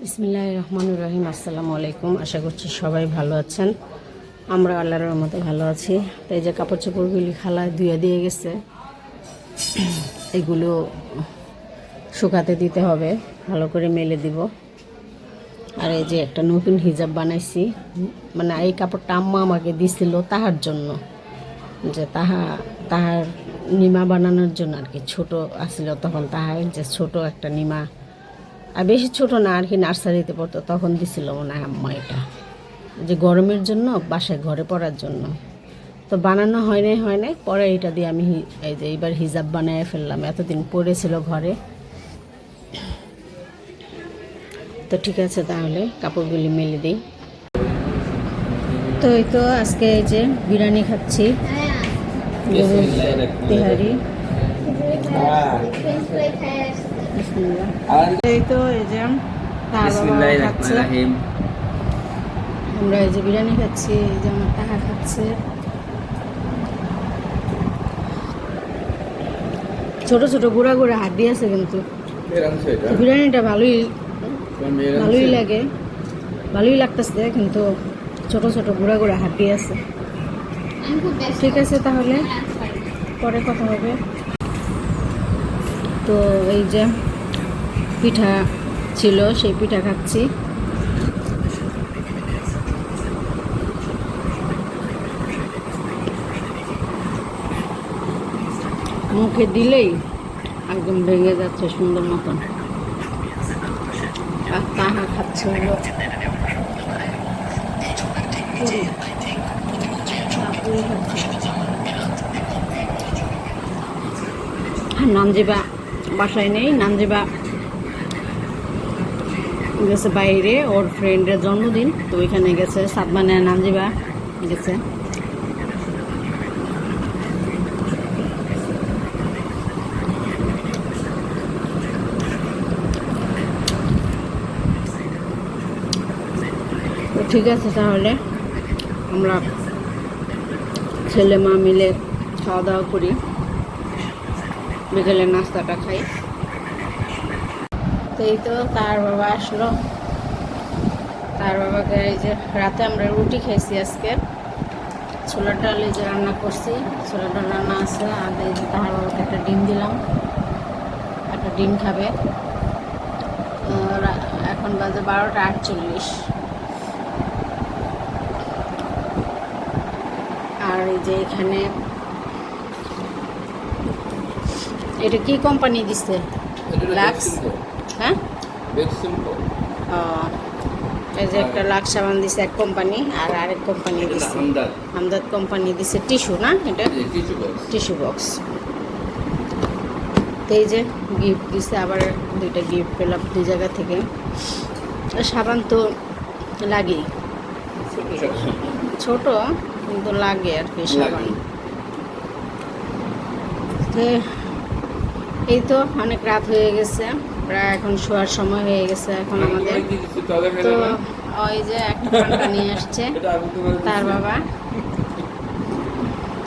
বিসমিল্লাহির রহমানির রহিম। আসসালামু আলাইকুম। আশা করছি সবাই ভালো আছেন। আমরা আল্লাহর রহমতে ভালো আছি। তো এই যে কাপড় চোপড়গুলি খালা ধুয়ে দিয়ে গেছে, এগুলো শুকাতে দিতে হবে, ভালো করে মেলে দিব। আর এই যে একটা নতুন হিজাব বানাইছি, মানে এই কাপড়টা আম্মা আমাকে দিছিল তাহার জন্য, যে তাহার নিমা বানানোর জন্য আর কি। ছোটো আসছিল তখন তাহার, যে ছোট একটা নিমা, আর বেশি ছোট না আর কি, নার্সারিতে পড়তো তখন দিছিল মনে হয় আম্মা এটা, যে গরমের জন্য বাসায় ঘরে পরার জন্য। তো বানানো হয় নাই পরে এটা দিয়ে আমি এই যে এইবার হিজাব বানিয়ে ফেললাম। এতদিন পরেছিল ঘরে। তো ঠিক আছে, তাহলে কাপড়গুলি মেলে দিই। তো এই তো আজকে এই যে বিরিয়ানি খাচ্ছি, গরুর তেহারি। এই তো এই যে তার বাবা খাচ্ছে, আমরা এই যে বিরিয়ানি খাচ্ছি, এই যে আমার তাহা খাচ্ছে। ছোট ছোট গুঁড়া গুঁড়া হাড্ডি আছে, কিন্তু বিরিয়ানিটা ভালোই লাগে, ভালোই লাগতেছে, কিন্তু ছোট ছোট গুঁড়া গুঁড়া হাড্ডি আছে। ঠিক আছে, তাহলে পরে কথা হবে। তো এই যে পিঠা ছিল, সেই পিঠা খাচ্ছি। মুখে দিলেই একদম ভেঙে যাচ্ছে সুন্দর মতন। আর তাহা খাচ্ছে হলো পুরি, আর নানজিবা বাসায় নেই। নানজিবা গেছে বাইরে, ওর ফ্রেন্ডের জন্মদিন, তো ওইখানে গেছে। সাদমানে নানজিবা গেছে। তো ঠিক আছে, তাহলে আমরা ছেলে মা মিলে খাওয়া দাওয়া করি, বিকেলের নাস্তাটা খাই। তো এই তো তার বাবা আসলো। তার বাবাকে এই যে রাতে আমরা রুটি খাইছি আজকে। ছোলার ডাল এই যে রান্না করছি, ছোলার ডাল রান্না আছে। আর এই যে তাহার বাবাকে একটা ডিম দিলাম, একটা ডিম খাবে। এখন বাজে 12টা 48। আর এই যে এখানে এটা কি কোম্পানি দিচ্ছে? লাক্স। হ্যাঁ, এই যে একটা লাক্স সাবান দিছে এক কোম্পানি, আর আরেক কোম্পানি দিচ্ছে হামদাদ কোম্পানি দিছে টিস্যু, না এটা টিস্যু বক্স। তো এই যে গিফট দিছে, আবার দুইটা গিফট পেলাম দুই জায়গা থেকে। সাবান তো লাগেই, ছোট কিন্তু লাগে আর কি সাবান। এই তো অনেক রাত হয়ে গেছে, প্রায় এখন শোয়ার সময় হয়ে গেছে এখন আমাদের। তো ওই যে একটা পান্তা নিয়ে আসছে তার বাবা।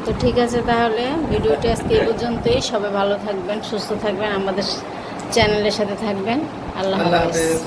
তো ঠিক আছে, তাহলে ভিডিওটি আজকে এই পর্যন্তই। সবাই ভালো থাকবেন, সুস্থ থাকবেন, আমাদের চ্যানেলের সাথে থাকবেন। আল্লাহ হাফেজ।